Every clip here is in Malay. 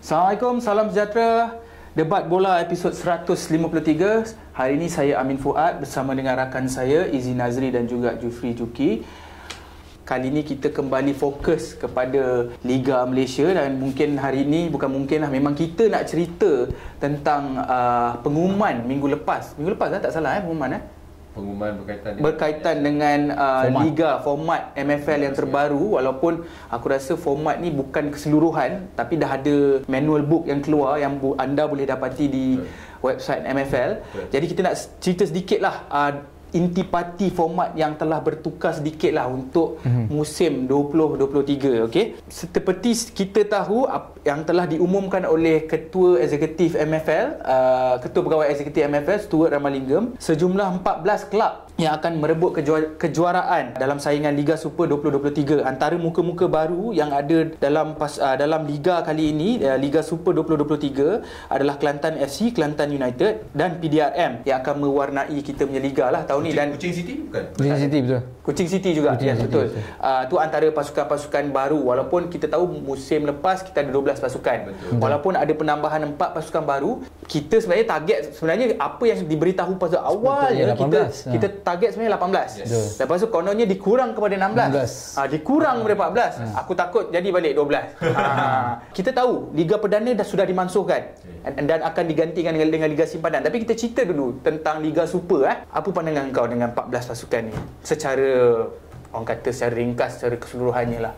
Assalamualaikum, salam sejahtera. Debat bola episod 153. Hari ini saya Amin Fuad bersama dengan rakan saya Izzy Nazri dan juga Jufri Juki. Kali ini kita kembali fokus kepada Liga Malaysia dan mungkin hari ini, bukan mungkin lah, memang kita nak cerita tentang pengumuman minggu lepas lah, tak salah pengumuman Pengumuman berkaitan dengan Liga format MFL yang terbaru. Walaupun aku rasa format ni bukan keseluruhan, tapi dah ada manual book yang keluar yang anda boleh dapati di website MFL. Jadi kita nak cerita sedikit lah intipati format yang telah bertukar sedikit lah untuk musim 2023. Okay? Seperti kita tahu yang telah diumumkan oleh Ketua Eksekutif MFL, Ketua Pegawai Eksekutif MFL Stuart Ramalingam, sejumlah 14 kelab yang akan merebut kejuaraan dalam saingan Liga Super 2023. Antara muka-muka baru yang ada dalam Liga kali ini, Liga Super 2023, adalah Kelantan FC, Kelantan United dan PDRM yang akan mewarnai kita punya Liga lah tahun ni. Dan Kuching City bukan? Kuching City betul. Kuching City juga. Kuching City, betul. Itu antara pasukan-pasukan baru. Walaupun kita tahu musim lepas kita ada 12 pasukan. Betul. Walaupun ada penambahan 4 pasukan baru, kita sebenarnya target apa yang diberitahu pada awalnya, kita target sebenarnya 18. Yes. Lepas tu kononnya dikurang kepada 16. Dikurang kepada 14. Aku takut jadi balik 12. Kita tahu Liga Perdana sudah dimansuhkan dan akan digantikan dengan Liga Simpanan. Tapi kita cerita dulu tentang Liga Super. Apa pandangan kau dengan 14 pasukan ni? Secara orang kata secara ringkas, secara keseluruhannya lah.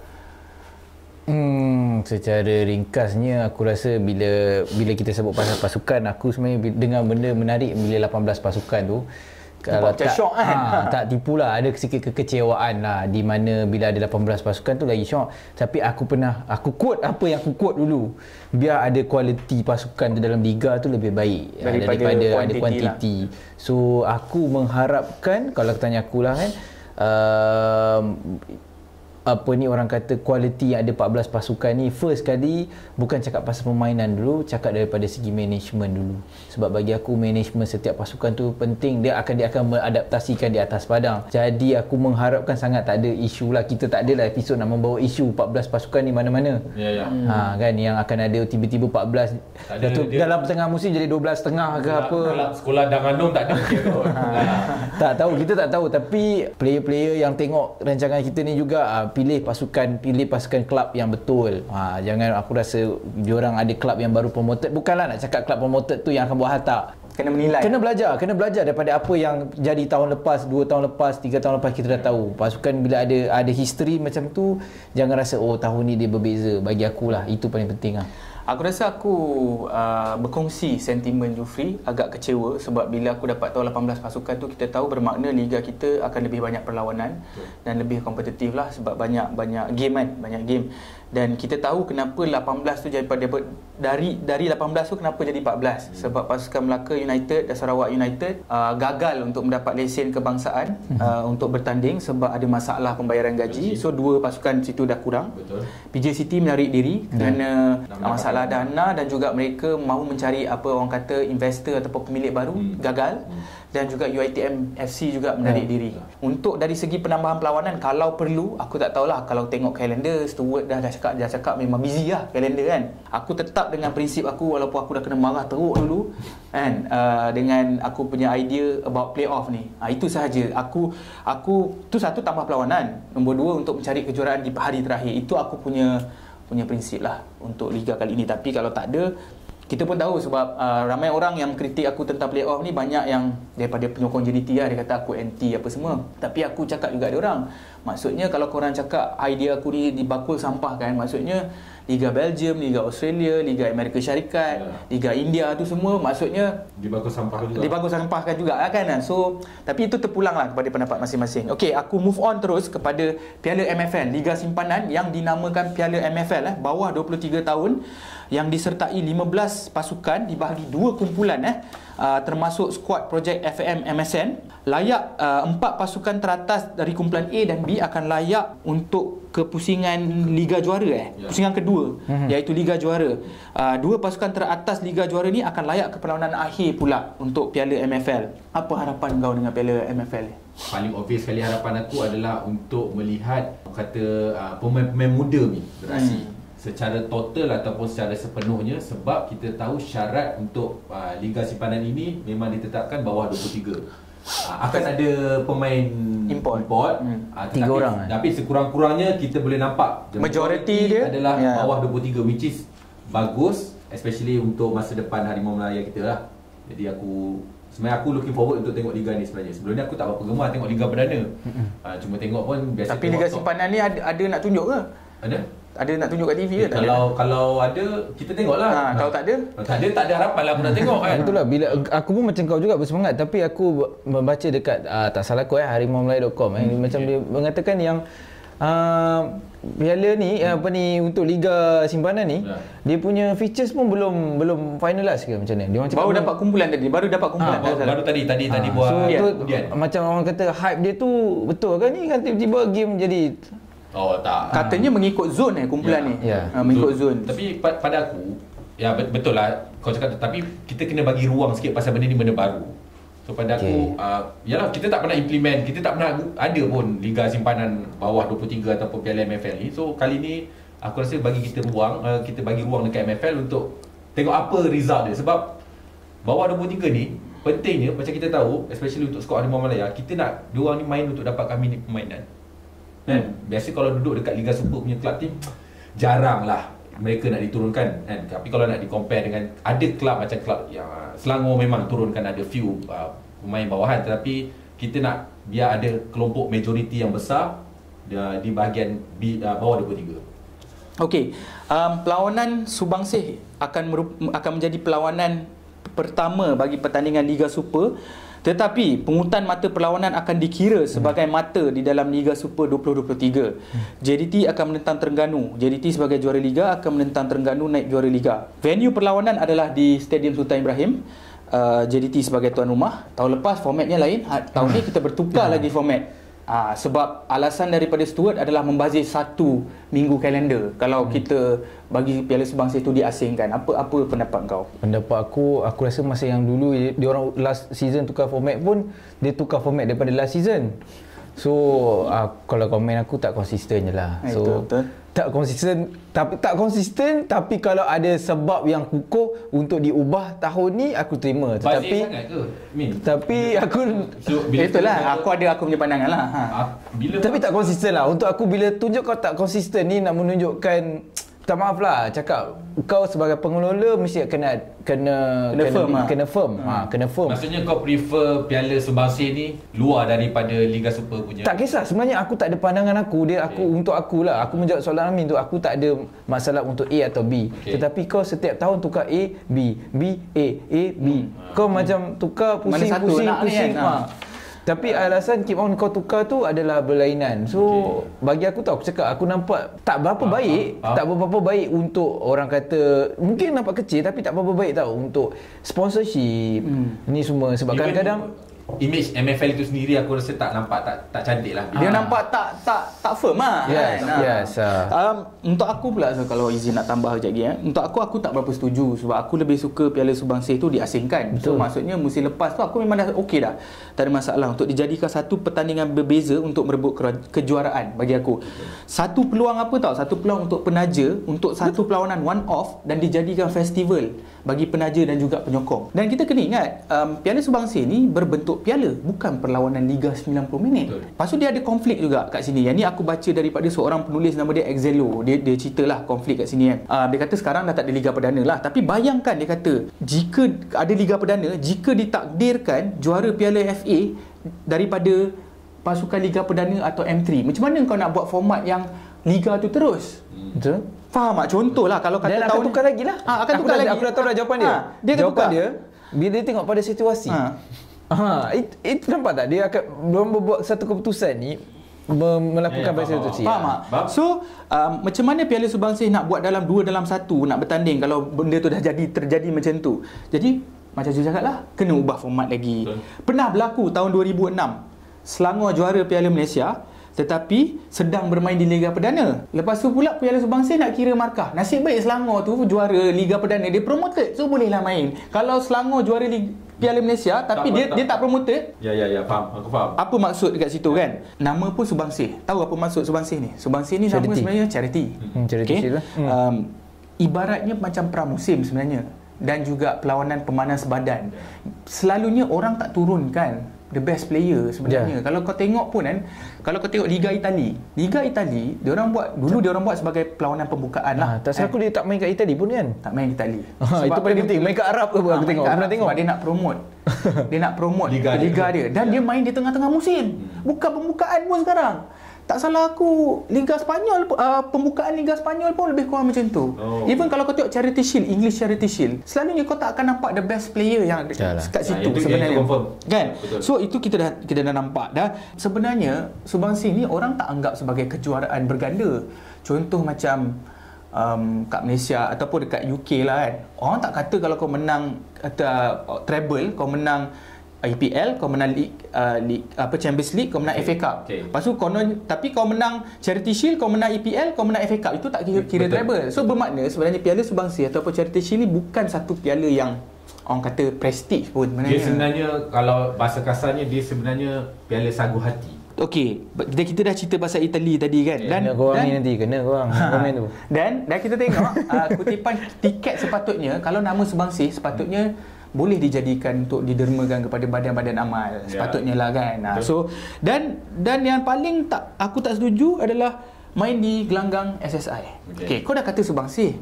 Secara ringkasnya aku rasa bila kita sebut pasal pasukan, aku sebenarnya dengar benda menarik bila 18 pasukan tu. Kalau tak syok kan? Tak tipulah, ada sikit kekecewaan lah di mana bila ada 18 pasukan tu lagi syok. Tapi aku quote apa yang aku quote dulu, biar ada kualiti pasukan dalam liga tu lebih baik daripada ada kuantiti lah. So aku mengharapkan, kalau tanya aku lah kan, apa ni orang kata, kualiti yang ada 14 pasukan ni, first kali bukan cakap pasal permainan dulu, cakap daripada segi management dulu. Sebab bagi aku management setiap pasukan tu penting, dia akan mengadaptasikan di atas padang. Jadi aku mengharapkan sangat tak ada isu lah, kita tak adalah episod nak membawa isu 14 pasukan ni mana-mana. Kan yang akan ada tiba-tiba 14 dalam tengah musim jadi 12.5 ke apa. Sekolah Danganum tak ada kot. Tak tahu, kita tak tahu. Tapi player-player yang tengok rancangan kita ni juga, pilih pasukan kelab yang betul. Jangan aku rasa diorang ada kelab yang baru promoted. Bukanlah nak cakap kelab promoted tu yang akan buat hal, tak. Kena menilai. Kena belajar daripada apa yang jadi tahun lepas, 2 tahun lepas, 3 tahun lepas. Kita dah tahu pasukan bila ada history macam tu, jangan rasa tahun ni dia berbeza. Bagi akulah itu paling penting lah. Aku rasa aku berkongsi sentimen Jufri, agak kecewa sebab bila aku dapat tahu 18 pasukan tu, kita tahu bermakna liga kita akan lebih banyak perlawanan dan lebih kompetitif lah, sebab banyak game. Dan kita tahu kenapa 18 tu dari 18 tu kenapa jadi 14. Sebab pasukan Melaka United dan Sarawak United gagal untuk mendapat lesen kebangsaan untuk bertanding sebab ada masalah pembayaran gaji. So 2 pasukan situ dah kurang. Betul. PJ City menarik diri kerana masalah dana dan juga mereka mahu mencari orang kata investor ataupun pemilik baru, gagal. Dan juga UiTM FC juga menarik diri. Untuk dari segi penambahan perlawanan, kalau perlu, aku tak tahulah, kalau tengok kalender, Stuart dah cakap memang busy lah kalender kan. Aku tetap dengan prinsip aku, walaupun aku dah kena marah teruk dulu kan, dengan aku punya idea about playoff ni. Itu sahaja. Aku tu satu, tambah perlawanan. Nombor 2, untuk mencari kejuaraan di hari terakhir. Itu aku punya prinsip lah untuk liga kali ini. Tapi kalau tak ada, kita pun tahu sebab ramai orang yang kritik aku tentang playoff ni, banyak yang daripada penyokong JDT lah, dia kata aku anti apa semua. Tapi aku cakap juga ada orang, maksudnya kalau korang cakap idea aku ni dibakul sampah kan, maksudnya Liga Belgium, Liga Australia, Liga Amerika Syarikat, Liga India tu semua maksudnya dibakul sampahkan juga kan. So tapi itu terpulang lah kepada pendapat masing-masing. Okey, aku move on terus kepada Piala MFL, Liga Simpanan yang dinamakan Piala MFL, bawah 23 tahun, yang disertai 15 pasukan dibahagi 2 kumpulan termasuk skuad projek FM MSN. Layak 4 pasukan teratas dari kumpulan A dan B akan layak untuk kepusingan Liga Juara pusingan kedua, iaitu Liga Juara. 2 pasukan teratas Liga Juara ni akan layak ke perlawanan akhir pula untuk Piala MFL. Apa harapan kau dengan Piala MFL? Paling obvious sekali harapan aku adalah untuk melihat pemain-pemain muda ni beraksi. secara total ataupun secara sepenuhnya, sebab kita tahu syarat untuk Liga Simpanan ini memang ditetapkan bawah 23. Akan ada pemain import tiga orang tapi sekurang-kurangnya kita boleh nampak majoriti dia adalah bawah 23, which is bagus, especially untuk masa depan Harimau Melaya kita lah. Jadi sebenarnya aku looking forward untuk tengok Liga ni sebenarnya. Sebelum ni aku tak berapa gemar tengok Liga Perdana. Cuma tengok pun biasa. Tapi Liga Simpanan ni ada nak tunjuk ke? Ada nak tunjuk kat TV ke? Kalau ada, kita tengok lah. Kalau tak ada? Tak ada harapan lah aku nak tengok kan. Itulah, bila aku pun macam kau juga bersemangat, tapi aku membaca dekat tak salah aku harimaumelaya.com macam dia mengatakan yang piala ni untuk Liga Simpanan ni dia punya features pun belum finalize ke macam ni. Dia macam baru dapat kumpulan tadi. Baru tadi buat. Macam orang kata hype dia tu betul kan ni kan, tiba-tiba game jadi tak. Katanya mengikut zone kumpulan ni. Mengikut zone. Tapi pada aku, betul lah kau cakap tu, tapi kita kena bagi ruang sikit pasal benda ni benda baru. So pada aku, yalah, kita tak pernah implement, kita tak pernah ada pun Liga Simpanan bawah 23 ataupun Piala MFL ni. So kali ni aku rasa bagi kita ruang, kita bagi ruang dekat MFL untuk tengok apa result dia. Sebab bawah 23 ni pentingnya, macam kita tahu, especially untuk skuad Harimau Malaya, kita nak diorang ni main untuk dapatkan minit permainan. Kan? Biasa kalau duduk dekat Liga Super punya club team, jarang lah mereka nak diturunkan kan. Tapi kalau nak di-compare dengan ada kelab macam kelab yang Selangor memang turunkan ada few pemain bawahan, tetapi kita nak biar ada kelompok majoriti yang besar di bahagian bawah 23. Okey, perlawanan Subangsih akan menjadi perlawanan pertama bagi pertandingan Liga Super. Tetapi pungutan mata perlawanan akan dikira sebagai mata di dalam Liga Super 2023. JDT akan menentang Terengganu. JDT sebagai juara Liga akan menentang Terengganu naik juara Liga. Venue perlawanan adalah di Stadium Sultan Ibrahim. JDT sebagai tuan rumah. Tahun lepas formatnya lain. Tahun ni kita bertukar lagi format. Sebab alasan daripada Stuart adalah membazir 1 minggu kalender kalau kita bagi Piala Subangsih itu diasingkan. Apa pendapat kau? Pendapat aku rasa masa yang dulu dia orang last season tukar format pun, dia tukar format daripada last season. So kalau komen aku tak konsisten je lah. So betul. Tak konsisten tapi kalau ada sebab yang kukuh untuk diubah tahun ni aku terima. Tetapi sangat ke Min? Tapi aku itulah aku punya pandangan lah. Tapi tak konsisten lah. Untuk aku bila tunjuk kau tak konsisten ni nak menunjukkan, tak maaf lah cakap, kau sebagai pengelola mesti kena firm. Maksudnya kau prefer Piala Subangsih ni luar daripada Liga Super punya? Tak kisah, sebenarnya aku tak ada pandangan untuk aku lah. Aku menjawab soalan Amin tu, aku tak ada masalah untuk A atau B. Tetapi kau setiap tahun tukar A, B, A, B. Kau macam tukar pusing. Tapi alasan keep on kau tukar tu adalah berlainan. So bagi aku aku cakap aku nampak tak berapa baik untuk orang kata, mungkin nampak kecil tapi tak berapa baik tau untuk sponsorship ni semua. Sebab kadang-kadang image MFL itu sendiri aku rasa tak nampak tak cantik lah. Dia nampak tak firm lah. Yes. Untuk aku pula, so, kalau izin nak tambah sekejap lagi, untuk aku tak berapa setuju sebab aku lebih suka Piala Subangsih tu diasingkan. Betul. So maksudnya musim lepas tu aku memang dah okey dah. Tak ada masalah untuk dijadikan satu pertandingan berbeza untuk merebut kejuaraan bagi aku. Satu peluang satu peluang untuk penaja, untuk satu perlawanan one off dan dijadikan festival bagi penaja dan juga penyokong. Dan kita kena ingat Piala Subangsih ni berbentuk piala, bukan perlawanan Liga 90 minit. Lepas tu dia ada konflik juga kat sini. Yang ni aku baca daripada seorang penulis nama dia Exelo. Dia ceritalah konflik kat sini kan. Dia kata sekarang dah tak ada Liga Perdana lah. Tapi bayangkan, dia kata jika ada Liga Perdana, jika ditakdirkan juara Piala FA daripada pasukan Liga Perdana atau M3, macam mana kau nak buat format yang Liga tu terus? Betul? Faham tak? Contohlah kalau kata dan akan tukar lagi lah. Aku dah tahu dah jawapan dia. Jawapan dia bila dia tengok pada situasi. Itu nampak tak? Dia akan membuat satu keputusan ni melakukan pada situasi. Faham tak? So macam mana Piala Subangsih nak buat dalam 2 dalam 1 nak bertanding kalau benda tu dah terjadi macam tu. Jadi macam Zul cakap lah, kena ubah format lagi. Pernah berlaku tahun 2006 Selangor juara Piala Malaysia tetapi sedang bermain di Liga Perdana. Lepas tu pula Piala Subangsih nak kira markah. Nasib baik Selangor tu juara Liga Perdana, dia promoted, so bolehlah main. Kalau Selangor juara Piala Malaysia tapi dia tak promoted. Ya, faham. Aku faham. Apa maksud dekat situ kan? Nama pun Subansih. Tahu apa maksud Subansih ni? Subansih ni nama sebenarnya charity. Charity shield lah. Ibaratnya macam pramusim sebenarnya, dan juga perlawanan pemanas badan. Selalunya orang tak turunkan the best player sebenarnya. Kalau kau tengok pun kan, kalau kau tengok Liga Itali, dia orang buat sebagai perlawanan pembukaan lah. Tak salah aku dia tak main kat Itali pun kan? Tak main Itali. Itu paling penting. Main kat Arab ke apa aku tengok. Pernah tengok. Sebab dia nak promote. Dia nak promote Liga dia. Dan dia main di tengah-tengah musim. Bukan pembukaan pun sekarang. Tak salah aku, Liga Spanyol, pembukaan Liga Spanyol pun lebih kurang macam tu. Even kalau kau tengok Charity Shield, English Charity Shield, selalunya kau tak akan nampak the best player yang kat situ sebenarnya. Kan? Betul. So itu kita dah nampak dah. Sebenarnya Subansih ni orang tak anggap sebagai kejuaraan berganda. Contoh macam kat Malaysia ataupun dekat UK lah kan. Orang tak kata kalau kau menang treble, kau menang IPL, kau menang Champions League, kau menang FA Cup. Lepas tu tapi kau menang Charity Shield, kau menang IPL, kau menang FA Cup, itu tak kira treble. So bermakna sebenarnya Piala Subansih ataupun Charity Shield ni bukan satu piala yang orang kata prestige pun sebenarnya. Dia sebenarnya kalau bahasa kasarnya dia sebenarnya piala sagu hati. Okey, kita dah cerita pasal Itali tadi kan. Dan korang ni nanti kena korang komen tu. Dan kita tengok kutipan tiket sepatutnya, kalau nama Subansih sepatutnya boleh dijadikan untuk didermakan kepada badan-badan amal, sepatutnya lah kan. So dan yang paling aku tak setuju adalah main di gelanggang SSI. Okey, kau dah kata Subansih.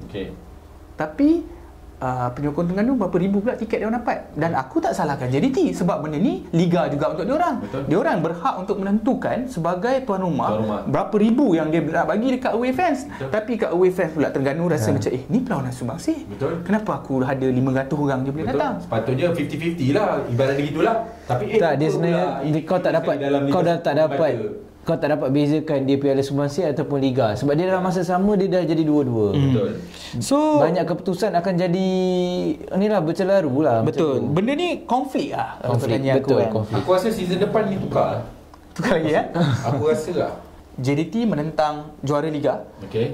Tapi penyokong Terengganu berapa ribu pula tiket dia orang dapat. Dan aku tak salahkan JDT sebab benda ni liga juga untuk dia orang. Dia orang berhak untuk menentukan sebagai tuan rumah berapa ribu yang dia nak bagi dekat away fans. Tapi kat away fans pula Terengganu rasa macam ni perlawanan Subansih. Kenapa aku ada 500 orang je boleh datang? Sepatutnya 50-50 lah, ibarat begitulah. Tapi tak, dia sebenarnya kau tak dapat bezakan dia Piala Subansih ataupun Liga sebab dia dalam masa sama dia dah jadi dua-dua. Betul. So banyak keputusan akan jadi inilah bercelaru lah. Betul. Benda ni konflik lah. Betul. Aku rasa season depan ni tukar lagi ya. Aku rasa lah JDT menentang juara Liga,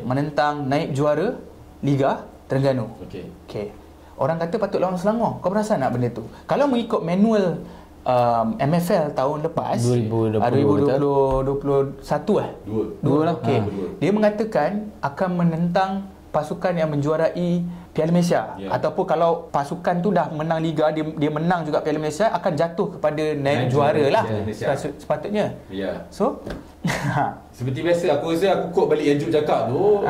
menentang naib juara Liga Terengganu. Okey. Orang kata patut lawan Selangor. Kau perasan tak benda tu? Kalau mengikut manual MFL tahun lepas 2021 lah. Dia mengatakan akan menentang pasukan yang menjuarai Piala Malaysia ataupun kalau pasukan tu dah menang Liga, dia menang juga Piala Malaysia, akan jatuh kepada naib juara lah sepatutnya. So seperti biasa aku rasa aku quote balik yang Juk cakap tu,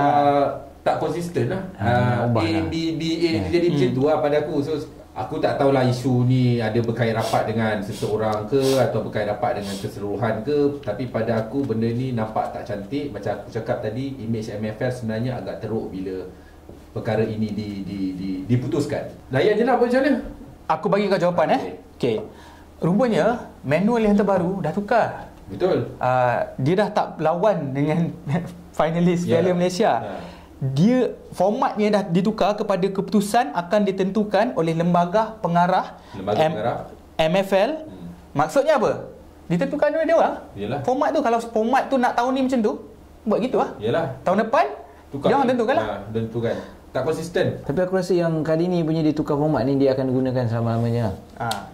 tak konsisten lah. A, B, A jadi macam tu lah pada aku. So aku tak tahulah isu ni ada berkait rapat dengan seseorang ke atau berkait rapat dengan keseluruhan ke, tapi pada aku benda ni nampak tak cantik. Macam aku cakap tadi, image MFL sebenarnya agak teruk bila perkara ini diputuskan. Layan je lah macam mana. Aku bagi kau jawapan Okey. Rupanya manual yang terbaru dah tukar. Betul. Dia dah tak lawan dengan finalis Piala Malaysia. Dia formatnya dah ditukar kepada keputusan akan ditentukan oleh lembaga pengarah MFL. Maksudnya apa? Ditentukan oleh dia orang. Format tu, kalau format tu nak tahun ni macam tu, buat gitu lah. Tahun depan tukar, dia orang tentukan lah. Tentukan. Tak konsisten. Tapi aku rasa yang kali ni punya ditukar format ni dia akan gunakan selama-lamanya.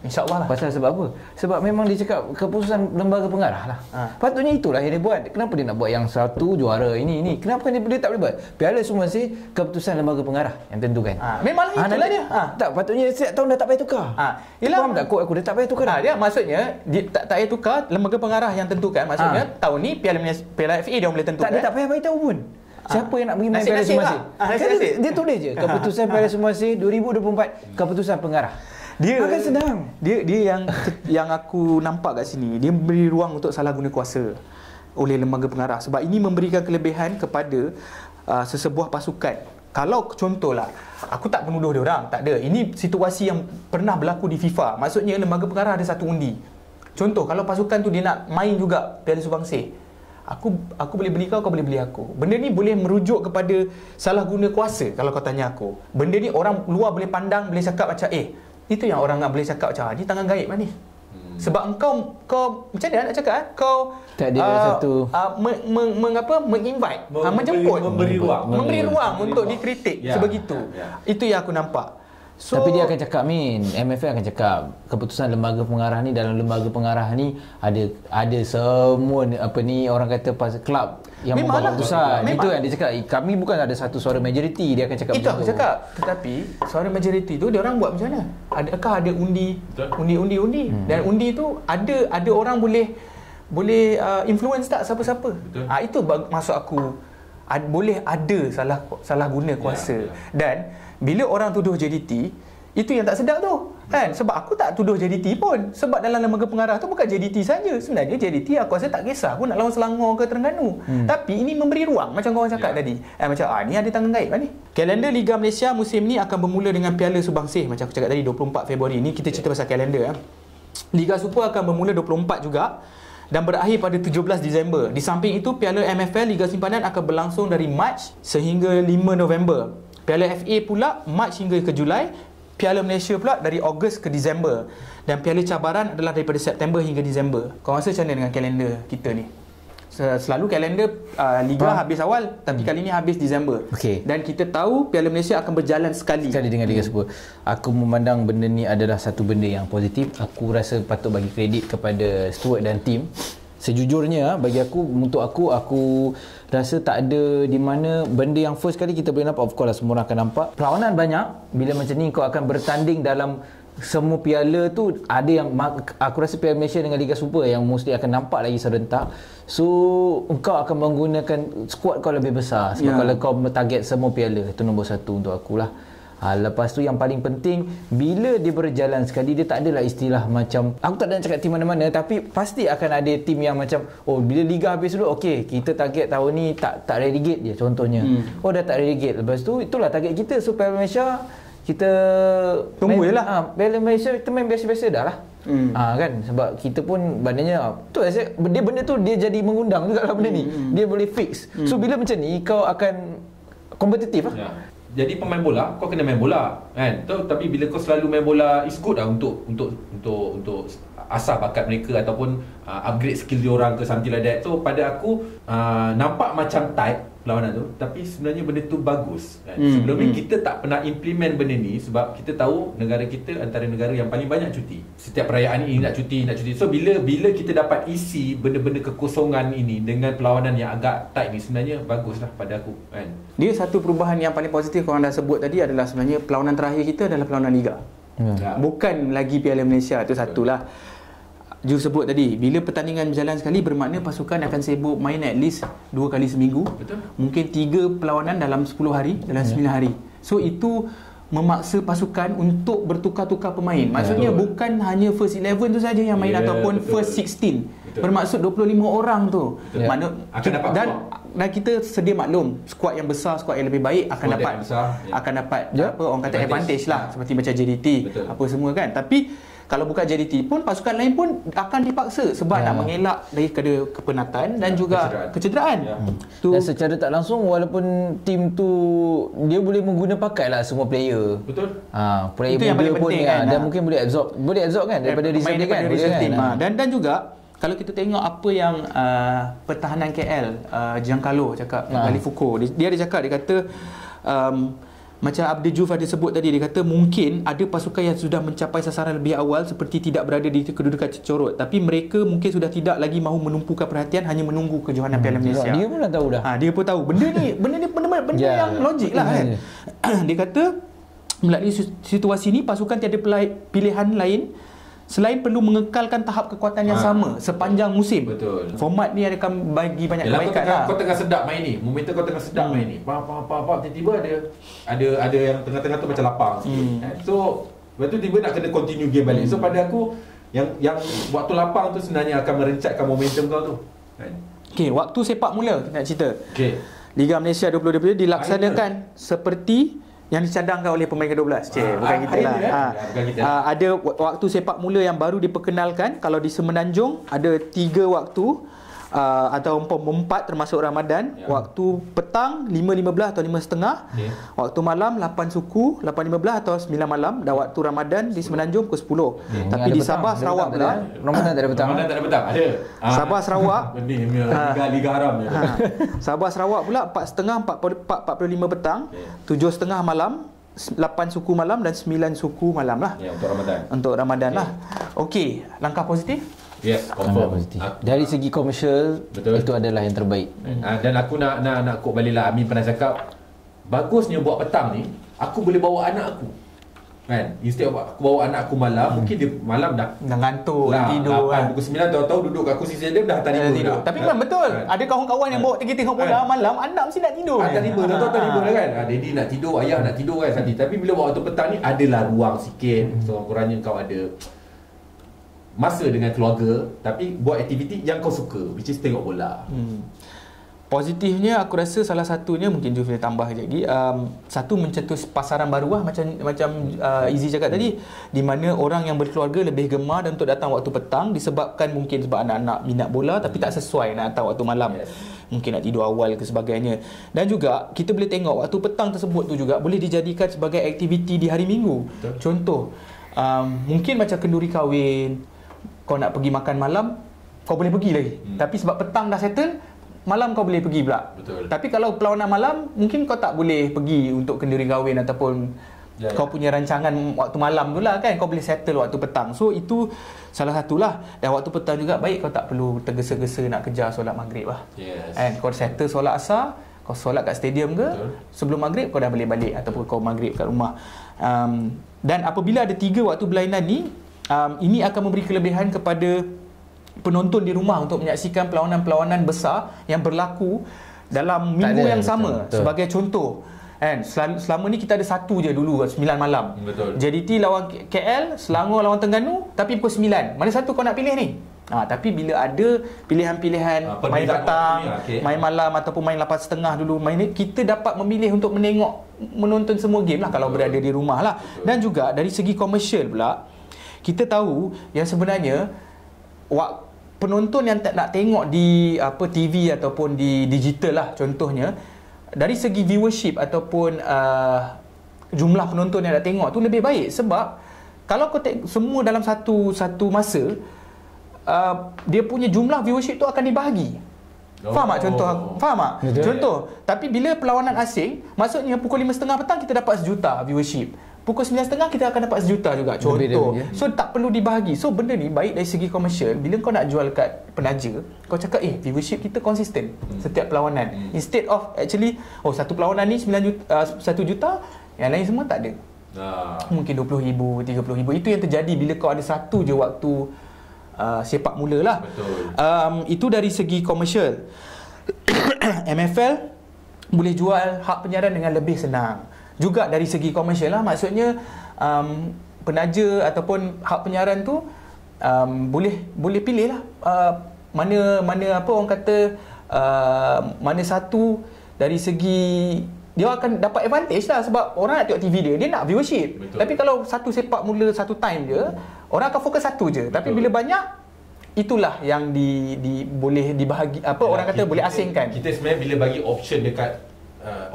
InsyaAllah lah. Pasal sebab apa? Sebab memang dia cakap keputusan lembaga pengarah lah. Patutnya itulah yang dia buat. Kenapa dia nak buat yang satu juara ini? Kenapa dia tak boleh buat? Piala Subansih keputusan lembaga pengarah yang tentukan. Memanglah itulah dia. Tak, patutnya setiap tahun dah tak payah tukar. Faham tak? Aku dah tak payah tukar. Dia maksudnya dia tak payah tukar, lembaga pengarah yang tentukan. Maksudnya tahun ni Piala FA dia boleh tentukan. Tak, dia tak payah beritahu pun. Siapa yang nak pergi main Piala Subansih? Dia tulis je keputusan Piala Subansih 2024, keputusan pengarah. Dia akan senang. Dia yang aku nampak kat sini, dia memberi ruang untuk salah guna kuasa oleh lembaga pengarah sebab ini memberikan kelebihan kepada sesebuah pasukan. Kalau contohlah, aku tak menuduh dia orang, tak ada. Ini situasi yang pernah berlaku di FIFA. Maksudnya lembaga pengarah ada satu undi. Contoh, kalau pasukan tu dia nak main juga Piala Subansih, Aku boleh beli kau boleh beli aku. Benda ni boleh merujuk kepada salah guna kuasa kalau kau tanya aku. Benda ni orang luar boleh pandang, boleh cakap macam itu yang orang boleh cakap macam ni tangan gaib lah ni. Sebab kau macam mana nak cakap kau tak ada satu menjemput, memberi ruang untuk ruang dikritik sebegitu. Itu yang aku nampak. So, tapi dia akan cakap MFA akan cakap keputusan lembaga pengarah ni, dalam lembaga pengarah ni ada semua orang kata kelab yang membuat keputusan. Itu yang dia cakap, kami bukan ada satu suara majoriti, dia akan cakap itu aku cakap. Tetapi suara majoriti tu dia orang buat macam mana? Adakah ada undi dan undi tu ada orang boleh influence tak siapa-siapa? Itu maksud aku, boleh ada salah guna kuasa. Dan bila orang tuduh JDT, itu yang tak sedap tu kan. Sebab aku tak tuduh JDT pun, sebab dalam lembaga pengarah tu bukan JDT saja. Sebenarnya JDT aku rasa tak kisah aku nak lawan Selangor ke Terengganu. Tapi ini memberi ruang macam korang cakap tadi. Macam ni ada tangan gaib ni. Kalender Liga Malaysia musim ni akan bermula dengan Piala Subangsih macam aku cakap tadi 24 Februari. Ni kita cerita pasal kalender. Liga Super akan bermula 24 juga dan berakhir pada 17 Disember. Di samping itu, Piala MFL Liga Simpanan akan berlangsung dari Mac sehingga 5 November. Piala FA pula Mac hingga ke Julai. Piala Malaysia pula dari Ogos ke Disember. Dan Piala Cabaran adalah daripada September hingga Disember. Kau rasa macam mana dengan kalender kita ni? Selalu kalender Liga habis awal, tapi kali ni habis Disember. Dan kita tahu Piala Malaysia akan berjalan sekali dengan Liga Super. Aku memandang benda ni adalah satu benda yang positif. Aku rasa patut bagi kredit kepada steward dan tim. Sejujurnya bagi aku, untuk aku rasa tak ada di mana benda yang first kali kita boleh nampak. Of course lah, semua orang akan nampak perlawanan banyak. Bila macam ni kau akan bertanding dalam semua piala tu, ada yang aku rasa Piala Malaysia dengan Liga Super yang mostly akan nampak lagi serentak. So engkau akan menggunakan squad kau lebih besar sebab kalau kau target semua piala, itu nombor satu untuk akulah. Lepas tu yang paling penting, bila dia berjalan sekali, dia tak adalah istilah macam, aku tak nak cakap tim mana-mana, tapi pasti akan ada tim yang macam, bila Liga habis dulu, kita target tahun ni tak relegate je contohnya. Dah tak relegate. Lepas tu itulah target kita. So Piala Malaysia kita tunggu je lah. Piala Malaysia kita main biasa-biasa dah lah. Kan, sebab kita pun bandanya tu benda tu dia jadi mengundang juga lah benda ni. Dia boleh fix. So bila macam ni kau akan kompetitif lah. Jadi pemain bola, kau kena main bola kan. Tapi bila kau selalu main bola, it's good lah untuk asah bakat mereka ataupun upgrade skill diorang ke something like that. So pada aku nampak macam tight perlawanan tu, tapi sebenarnya benda tu bagus kan. Sebelum ni kita tak pernah implement benda ni sebab kita tahu negara kita antara negara yang paling banyak cuti. Setiap perayaan ini nak cuti. So bila kita dapat isi benda-benda kekosongan ini dengan perlawanan yang agak tight ni, sebenarnya baguslah pada aku kan. Dia satu perubahan yang paling positif korang dah sebut tadi adalah sebenarnya perlawanan terakhir kita adalah perlawanan Liga. Bukan lagi Piala Malaysia. Itu satulah. Ju sebut tadi, bila pertandingan berjalan sekali, bermakna pasukan akan sibuk main at least 2 kali seminggu. Mungkin 3 perlawanan dalam 10 hari, dalam 9 hari. So itu memaksa pasukan untuk bertukar-tukar pemain. Maksudnya bukan hanya first 11 tu saja yang main ataupun first 16. Bermaksud 25 orang tu. Mana akan dapat dan kita sedia maklum, skuad yang besar, skuad yang lebih baik akan dapat apa orang kata advantage lah, seperti macam JDT apa semua kan. Tapi kalau bukan JDT pun, pasukan lain pun akan dipaksa sebab nak mengelak daripada kepenatan dan juga kecederaan. Dan secara tak langsung, walaupun tim tu dia boleh mengguna pakai lah semua player. Player itu yang paling penting kan. Dan mungkin boleh absorb kan daripada reserve dia kan. Dan juga kalau kita tengok apa yang pertahanan KL Giancarlo cakap, Ali Foucault, dia ada cakap, dia kata macam Abdul Juf ada sebut tadi, dia kata mungkin ada pasukan yang sudah mencapai sasaran lebih awal seperti tidak berada di kedudukan cerut, tapi mereka mungkin sudah tidak lagi mahu menumpukan perhatian, hanya menunggu kejohanan Piala Malaysia. Dia pun dah tahu dah. Dia pun tahu benda ni yang logik lah kan. Dia kata melalui situasi ni pasukan tiada pilihan lain selain perlu mengekalkan tahap kekuatan yang sama sepanjang musim. Format ni akan bagi banyak kebaikan lah. Kau tengah sedap main ni, momentum kau tengah sedap main ni. Tiba-tiba ada yang tengah-tengah tu macam lapang sikit. So lepas tu tiba nak kena continue game balik. So pada aku yang waktu lapang tu sebenarnya akan merencatkan momentum kau tu. Waktu sepak mula nak cerita. Liga Malaysia 2020 dilaksanakan seperti yang dicadangkan oleh pemain ke-12. Bukan kita lah. Ada waktu sepak mula yang baru diperkenalkan. Kalau di Semenanjung ada 3 waktu atau 4 termasuk Ramadan. Waktu petang 5.15 atau 5.30. Waktu malam 8 suku 8.15 atau 9 malam. Dan waktu Ramadan di Semenanjung pukul 10. Tapi di Sabah Sarawak pula, Ramadan tak ada petang. Ada. Sabah Sarawak Liga Haram Sabah Sarawak pula 4.30 45 petang, 7.30 malam, 8 suku malam dan 9 suku malam lah. Ya, untuk Ramadan. Untuk Ramadan lah. Okey, langkah positif? Yes, confirm. Dari segi komersial, betul, itu adalah yang terbaik. Dan aku nak quote balik lah. Amin pernah cakap, bagusnya buat petang ni, aku boleh bawa anak aku. Kan? Instead of aku bawa anak aku malam, mungkin dia malam dah ngantuk, lah, tidur kan. Pukul 9 tahu-tahu duduk kat kursi stadium dah tak tidur. Tapi memang betul. Ada kawan-kawan yang bawa pergi tengok bola malam, anak mesti nak tidur. Tak tiba, tahu-tahu tak tiba lah kan. Daddy nak tidur, ayah nak tidur kan nanti. Tapi bila waktu petang ni adalah ruang sikit. Sekurang-kurangnya kau ada masa dengan keluarga, tapi buat aktiviti yang kau suka, which is tengok bola. Positifnya aku rasa salah satunya mungkin Jufri tambah sekejap lagi, satu mencetus pasaran baru lah, macam Izzy cakap tadi, di mana orang yang berkeluarga lebih gemar dan untuk datang waktu petang disebabkan mungkin sebab anak-anak minat bola tapi tak sesuai nak datang waktu malam. Mungkin nak tidur awal ke sebagainya. Dan juga kita boleh tengok waktu petang tersebut tu juga boleh dijadikan sebagai aktiviti di hari Minggu. Betul. Contoh, mungkin macam kenduri kahwin, kau nak pergi makan malam, kau boleh pergi lagi. Tapi sebab petang dah settle, malam kau boleh pergi pula. Betul. Tapi kalau perlawanan malam, mungkin kau tak boleh pergi untuk kenduri kahwin ataupun kau punya rancangan waktu malam tu lah kan. Kau boleh settle waktu petang. So itu salah satulah. Dan waktu petang juga baik kau tak perlu tergesa-gesa nak kejar solat maghrib lah. And kau settle solat asar, kau solat kat stadium ke, betul, sebelum maghrib kau dah boleh balik ataupun kau maghrib kat rumah. Dan apabila ada 3 waktu berlainan ni, ini akan memberi kelebihan kepada penonton di rumah untuk menyaksikan perlawanan-perlawanan besar yang berlaku dalam minggu yang sama. Betul. Sebagai contoh, kan, selama ni kita ada satu je dulu 9 malam. Betul. JDT lawan KL, Selangor lawan Terengganu, tapi pukul 9. Mana satu kau nak pilih ni? Tapi bila ada pilihan-pilihan main petang, main malam ataupun main 8.30 dulu, main ni, kita dapat memilih untuk menonton semua game lah kalau berada di rumah lah. Betul. Dan juga dari segi komersial pula, kita tahu yang sebenarnya penonton yang tak nak tengok di TV ataupun di digital lah contohnya, dari segi viewership ataupun jumlah penonton yang nak tengok tu lebih baik, sebab kalau kau semua dalam satu masa, dia punya jumlah viewership tu akan dibahagi. Faham tak contoh? Faham tak? Contoh, tapi bila perlawanan asing, maksudnya pukul 5.30 petang kita dapat 1 juta viewership. Pukul 9.30 kita akan dapat 1 juta juga, contoh. So tak perlu dibahagi. So benda ni baik dari segi komersial. Bila kau nak jual kat penaja, kau cakap viewership kita konsisten setiap perlawanan. Instead of actually satu perlawanan ni 1 juta, yang lain semua tak ada. Mungkin 20,000, 30,000. Itu yang terjadi bila kau ada satu je waktu sepak mula lah. Itu dari segi komersial. MFL boleh jual hak penyiaran dengan lebih senang. Juga dari segi komersial lah, maksudnya penaja ataupun hak penyiaran tu boleh pilih lah mana apa orang kata mana satu dari segi dia akan dapat advantage lah, sebab orang nak tengok TV dia nak viewership. Betul. Tapi kalau satu sepak mula satu time je, orang akan fokus satu je. Tapi bila banyak, itulah yang boleh dibahagi orang kata boleh asingkan. Kita sebenarnya bila bagi option dekat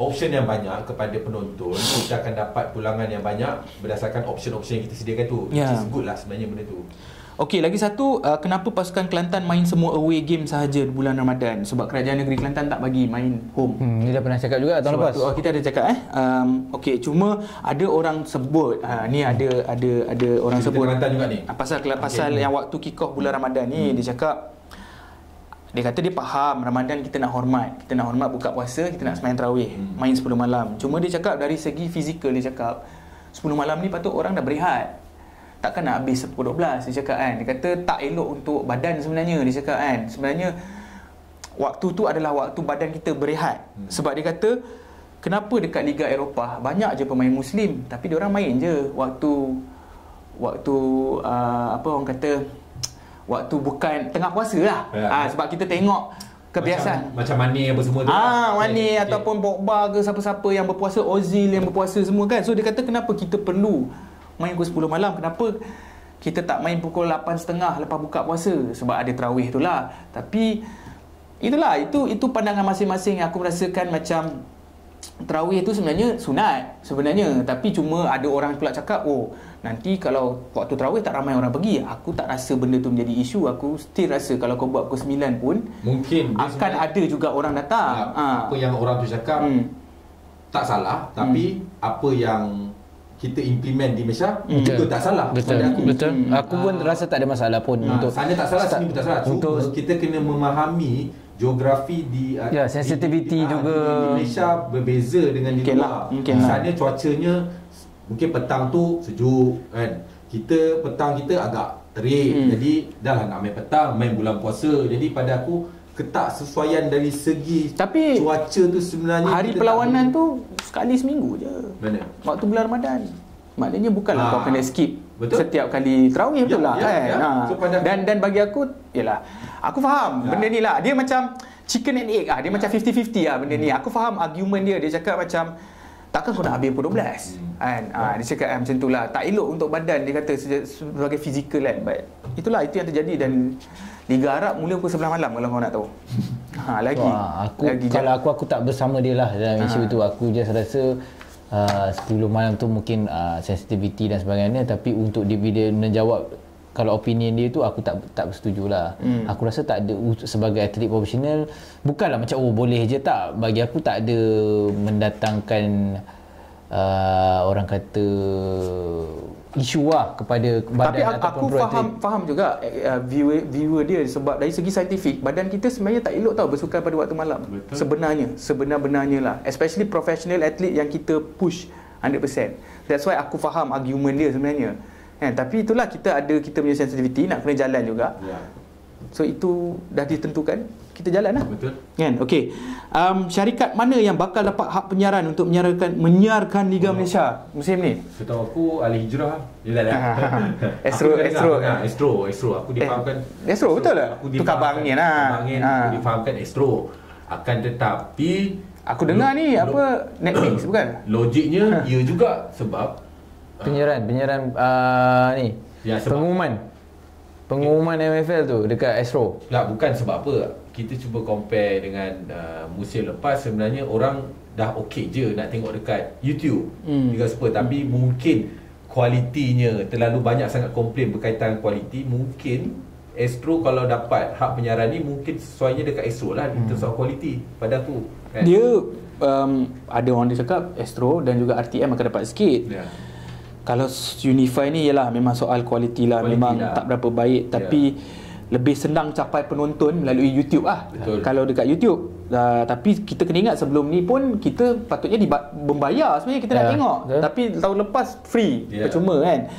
option yang banyak kepada penonton, kita akan dapat pulangan yang banyak berdasarkan option-option yang kita sediakan tu. Which is good lah sebenarnya benda tu. Okey, lagi satu, kenapa pasukan Kelantan main semua away game sahaja bulan Ramadan? Sebab kerajaan negeri Kelantan tak bagi main home. Ni dah pernah cakap juga tahun lepas. Kita ada cakap okey, cuma ada orang sebut ni ada orang kita sebut Kelantan juga ni. Pasal yang waktu kick off bulan Ramadan ni, dia cakap, dia kata dia faham Ramadan kita nak hormat buka puasa, kita nak sembahyang tarawih, main 10 malam. Cuma dia cakap dari segi fizikal, dia cakap 10 malam ni patut orang dah berehat. Takkan nak habis pukul 12, dia cakap kan. Dia kata tak elok untuk badan sebenarnya, dia cakap kan. Sebenarnya waktu tu adalah waktu badan kita berehat. Sebab dia kata kenapa dekat Liga Eropah banyak je pemain Muslim, tapi diorang main je waktu orang kata waktu bukan tengah puasa lah. Sebab kita tengok kebiasaan macam Mane apa semua tu. Mane ataupun Pogba ke siapa-siapa yang berpuasa, Ozil yang berpuasa semua kan. So dia kata kenapa kita perlu main pukul 10 malam, kenapa kita tak main pukul 8.30 lepas buka puasa? Sebab ada tarawih tu lah. Tapi itulah, itu pandangan masing-masing. Aku merasakan macam tarawih tu sebenarnya sunat sebenarnya, tapi cuma ada orang pula cakap nanti kalau waktu tarawih tak ramai orang pergi. Aku tak rasa benda tu menjadi isu. Aku still rasa kalau kau buat pukul 9 pun mungkin akan ada juga orang datang. Apa yang orang tu cakap, tak salah, tapi apa yang kita implement di Malaysia itu tak salah. Betul. Aku pun rasa tak ada masalah pun untuk sana tak salah, sini pun tak salah. Cuma kita kena memahami geografi di sensitivity juga di Malaysia berbeza dengan di luar. Sana cuacanya mungkin petang tu sejuk kan. Kita petang kita agak terik. Jadi dah lah nak main petang, main bulan puasa. Jadi pada aku ketaksesuaian dari segi tapi cuaca tu sebenarnya hari perlawanan tu sekali seminggu je. Mana? Waktu bulan Ramadan. Maknanya bukanlah kau kena skip setiap kali tarawih, betul lah kan. So, dan bagi aku yalah, aku faham benda ni lah. Dia macam chicken and egg dia macam 50-50 benda ni. Aku faham argument dia. Dia cakap macam takkan kau nak habis pukul 12 kan. Dia cakap macam tu lah. Tak elok untuk badan, dia kata sebagai fizikal kan. But itulah, itu yang terjadi. Dan Liga Arab mula pukul 11 malam kalau kau nak tahu. Kalau aku tak bersama dia lah dalam isu itu. Aku just rasa 10 malam tu mungkin sensitivity dan sebagainya, tapi untuk dia menjawab kalau opinion dia tu aku tak bersetujulah. Aku rasa tak ada, sebagai atlet profesional bukanlah macam boleh je, tak. Bagi aku tak ada mendatangkan orang kata isu kepada badan. Tapi aku faham juga viewer dia, sebab dari segi saintifik badan kita sebenarnya tak elok tau bersukan pada waktu malam. Sebenar-benarnya lah, especially professional athlete yang kita push 100%. That's why aku faham argument dia sebenarnya. Tapi itulah, kita punya sensitivity, nak kena jalan juga. So itu dah ditentukan, kita jalan lah. Betul. Kan? Okey. Syarikat mana yang bakal dapat hak penyiaran untuk menyiarkan Liga Malaysia musim ni? Setahu aku Al Hijrah. Astro. Aku difahamkan. Astro betul tak? Tu khabar angin lah. Aku difahamkan Astro. Akan tetapi aku dengar ni Netflix bukan? Logiknya ia juga sebab penyiaran ni pengumuman MFL tu dekat Astro. Bukan sebab apa. Kita cuba compare dengan musim lepas. Sebenarnya orang dah okey je nak tengok dekat YouTube Liga Super, tapi mungkin kualitinya terlalu banyak sangat komplain berkaitan kualiti. Mungkin Astro kalau dapat hak penyiaran ni, mungkin sesuainya dekat Astro lah in terms of kualiti pada aku kan? Dia ada orang dia cakap Astro dan juga RTM akan dapat sikit. Kalau Unify ni ialah memang soal kualiti lah. Memang tak berapa baik, tapi lebih senang capai penonton melalui YouTube lah. Betul. Kalau dekat YouTube. Tapi kita kena ingat sebelum ni pun kita patutnya membayar sebenarnya kita nak tengok. Tapi tahun lepas free, percuma kan.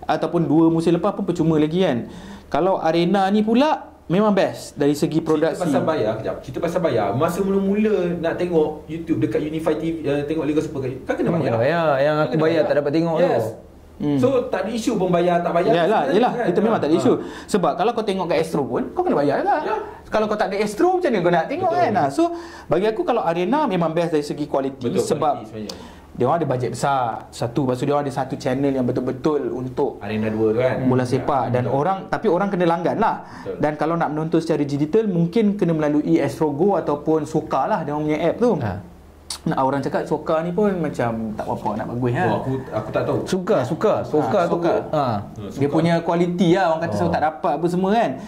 Ataupun 2 musim lepas pun percuma lagi kan. Kalau Arena ni pula memang best dari segi produksi. Kita pasal bayar. Masa mula-mula nak tengok YouTube dekat Unify TV, tengok Liga Super kan kena bayar. Yang aku bayar tak dapat tengok tu. So tak ada isu pun bayar tak bayar. Yalah, itu memang tak ada isu. Sebab kalau kau tengok kat Astro pun kau kena bayar juga. Kalau kau tak ada Astro, macam mana kau nak tengok kan? So bagi aku kalau Arena memang best dari segi kualiti. Sebab dia orang ada bajet besar. Lepas tu dia orang ada satu channel yang betul-betul untuk Arena 2 tu kan, bola sepak. Dan tapi orang kena langgan lah. Dan kalau nak menonton secara digital, mungkin kena melalui Astro Go ataupun Soka lah, dia orang punya app tu. Orang cakap Soka ni pun macam tak apa nak bagus kan. Aku tak tahu. Soka tu. Dia punya kualiti lah, orang kata so tak dapat apa semua kan.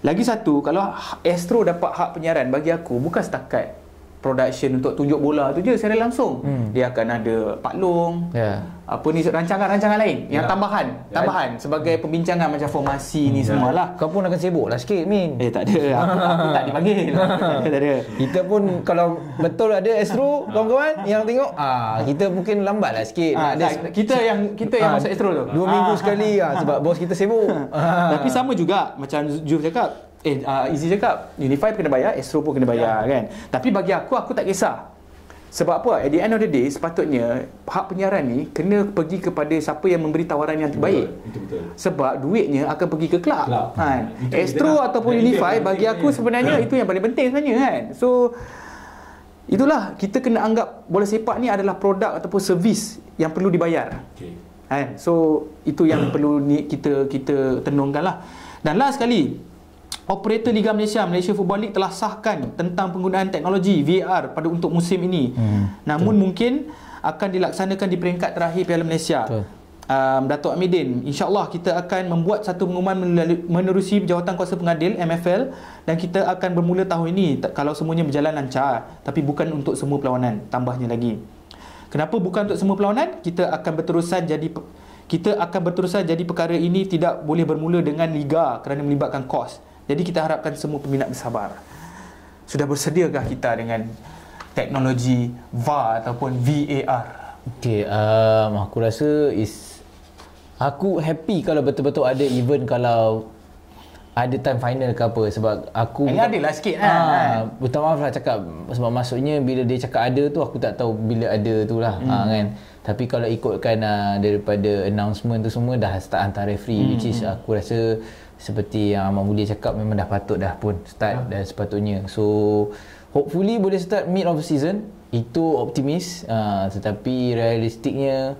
Lagi satu, kalau Astro dapat hak penyiaran, bagi aku bukan setakat production untuk tunjuk bola tu je secara langsung. Dia akan ada paklong, apa ni, rancangan-rancangan lain yang tambahan sebagai pembincangan macam formasi ni semualah. Kau pun akan sibuk lah sikit Min. Tak ada, aku tak dipanggil. Tak ada. Kita pun kalau betul ada Astro kawan-kawan yang tengok, kita mungkin lambat lah sikit. Kita yang masuk Astro tu 2 minggu sekali sebab bos kita sibuk. Tapi sama juga macam Juf cakap, Izzy cakap Unify kena bayar, Astro pun kena bayar kan. Tapi bagi aku tak kisah. Sebab apa? At the end of the day, sepatutnya hak penyiaran ni kena pergi kepada siapa yang memberi tawaran yang terbaik. Betul. Sebab duitnya akan pergi ke kelab kan. Astro ataupun Unify, bagi aku sebenarnya itu yang paling penting sebenarnya kan. So itulah, kita kena anggap bola sepak ni adalah produk ataupun servis yang perlu dibayar. Kan? So itu yang perlu kita tenungkan lah. Dan last sekali, operator Liga Malaysia Football League telah sahkan tentang penggunaan teknologi VAR untuk musim ini. Namun mungkin akan dilaksanakan di peringkat terakhir Piala Malaysia. Datuk Amidin, insya-Allah kita akan membuat satu pengumuman menerusi Jawatan Kuasa Pengadil MFL, dan kita akan bermula tahun ini kalau semuanya berjalan lancar, tapi bukan untuk semua perlawanan, tambahnya lagi. Kenapa bukan untuk semua perlawanan? Kita akan berterusan jadi perkara ini tidak boleh bermula dengan liga kerana melibatkan kos. Jadi kita harapkan semua peminat bersabar. Sudah bersediakah kita dengan teknologi VAR ataupun VAR? Okay, aku rasa aku happy kalau betul-betul ada event, kalau ada time final ke apa, sebab aku ini adalah sikit kan. Minta maaf lah cakap, sebab maksudnya bila dia cakap ada tu aku tak tahu bila ada tu lah kan. Tapi kalau ikutkan daripada announcement tu semua dah start hantar referee, which is aku rasa seperti yang Ahmad Mulia cakap memang dah patut dah pun start dah sepatutnya. So hopefully boleh start mid of the season, itu optimis. Tetapi realistiknya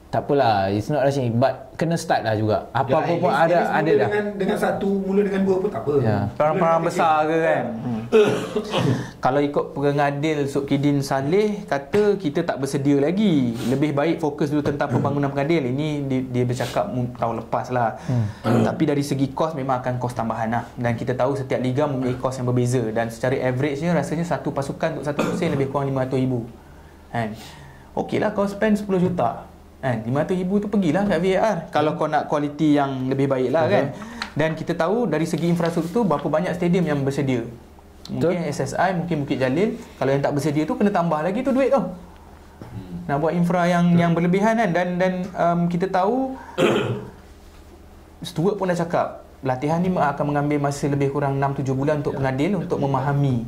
tak apalah, it's not rushing, but kena start lah juga. Apa-apa pun ada dah. Dengan satu, mula dengan dua pun tak apa. Perang-perang besar ke kan. Kalau ikut pengadil Sukidin Saleh kata kita tak bersedia lagi, lebih baik fokus dulu tentang pembangunan pengadil. Ini dia bercakap tahun lepas lah. Tapi dari segi kos memang akan kos tambahan lah. Dan kita tahu setiap liga mempunyai kos yang berbeza, dan secara average-nya rasanya satu pasukan untuk satu musim lebih kurang RM500,000 kan. Okey lah kau spend 10 juta kan, RM500,000 tu pergilah kat VAR kalau kau nak kualiti yang lebih baik lah kan. Dan kita tahu dari segi infrastruktur berapa banyak stadium yang bersedia. Mungkin SSI, mungkin Bukit Jalil. Kalau yang tak bersedia tu kena tambah lagi tu duit tu. Nak buat infra yang berlebihan kan. Dan kita tahu Stuart pun dah cakap latihan ni akan mengambil masa lebih kurang 6-7 bulan untuk pengadil untuk memahami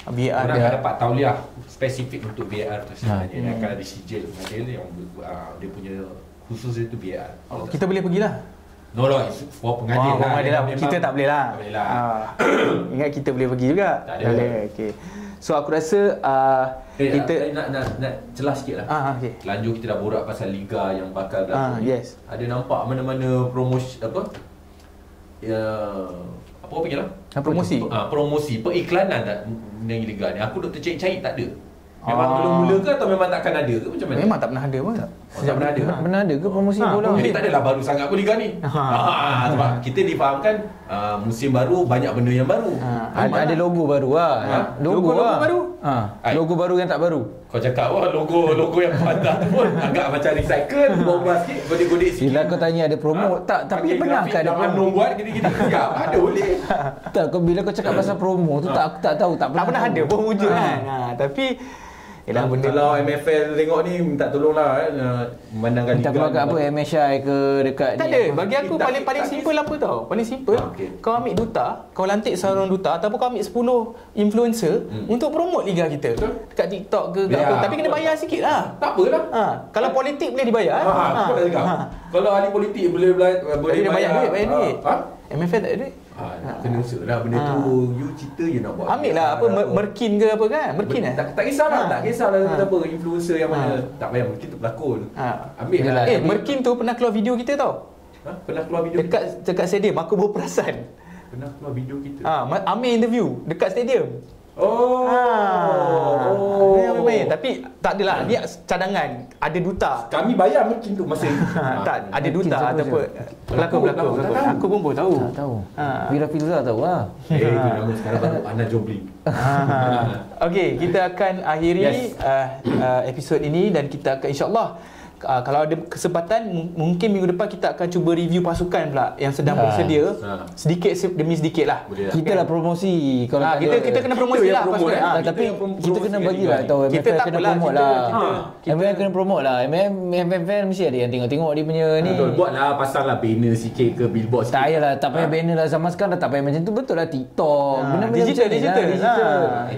VAR. Orang akan dapat tauliah spesifik untuk VAR tu sebenarnya. Dia akan ada sijil pengadil yang dia punya khusus itu VAR. Kita boleh pergilah. No, for pengadil lah. Kita tak boleh lah. Ingat kita boleh pergi juga. Tak boleh. Okay. So aku rasa kita nak celah sikit lah. Okay. Lanjut kita dah borak pasal liga yang bakal berlaku. Yes. Ada nampak mana-mana promosi apa panggil lah? Promosi periklanan tak dengan liga ni. Aku duk tercari tak ada. Memang mula-mula ke atau memang takkan ada ke macam mana? Memang tak pernah ada pun. Sejak pernah ada. Pernah ada ke promosi bola? Jadi tak adalah baru sangat pun liga ni. Sebab kita difahamkan musim baru banyak benda yang baru. Ada logo baru lah. Logo baru? Logo baru yang tak baru. Kau cakap logo yang patah tu pun agak macam recycle, buang sikit, godek-godek sikit. Bila kau tanya ada promo, tak, tapi pernah ke ada promo? Buat gini-gini. Ya, ada boleh. Tak, bila kau cakap pasal promo tu aku tak tahu, tak pernah ada pun wujud kan. Tapi benda kalau MFL tengok ni minta tolong lah memandangkan minta keluar kat apa, MSI ke dekat tak ni. Tak ada, bagi aku paling simple apa tau. Paling simple, kau ambil duta, kau lantik seorang duta ataupun kau ambil 10 influencer untuk promote liga kita. Dekat TikTok ke apa. Tapi kena bayar sikit lah. Tak apalah. Kalau politik boleh dibayar. Kalau ahli politik boleh bayar duit. MFL tak ada duit. Kena usut lah benda tu. You cerita je nak buat. Ambil lah apa Merkin ke apa kan. Merkin tak kisahlah. Tak kisahlah apa influencer yang mana. Tak payah Merkin tu pelakon. Ambil lah. Merkin tu pernah keluar video kita tau. Pernah keluar video dekat stadium. Aku baru perasan. Pernah keluar video kita. Ambil interview dekat stadium. Tapi tak adalah, dia cadangan. Ada duta. Kami bayar mungkin tu masa tak ada duta ataupun pelakon. Aku pun baru tahu. Tak tahu. Wira Filza tahu lah. Itu nama sekarang baru Ana Jobling. Okey, kita akan akhiri episod ini dan kita akan insya-Allah kalau ada kesempatan mungkin minggu depan kita akan cuba review pasukan pula yang sedang bersedia sedikit demi sedikit lah. Kita lah promosi kalau kita kena promosi lah pasukan. Tapi kita kena bagilah tahu MFL kena promote lah. MFL kena promote lah. MFL mesti ada yang tengok dia punya ni. Betul, buatlah pasang lah banner sikit ke billboard sikit. Tak payahlah, tak payah banner lah, zaman sekarang dah tak payah macam tu. Betul lah TikTok. Benda-benda digital.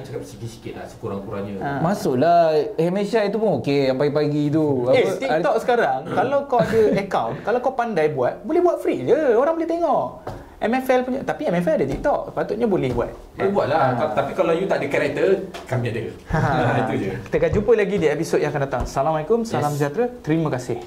Cakap sikit-sikit lah sekurang-kurangnya. Masuklah MSI tu pun okey yang pagi-pagi tu. TikTok sekarang kalau kau ada account, kalau kau pandai buat, boleh buat free je, orang boleh tengok. MFL punya, tapi MFL ada TikTok, patutnya boleh buat. Buatlah. Tapi kalau you tak ada karakter, kami ada. Itu je. Kita akan jumpa lagi di episod yang akan datang. Assalamualaikum, salam sejahtera, terima kasih.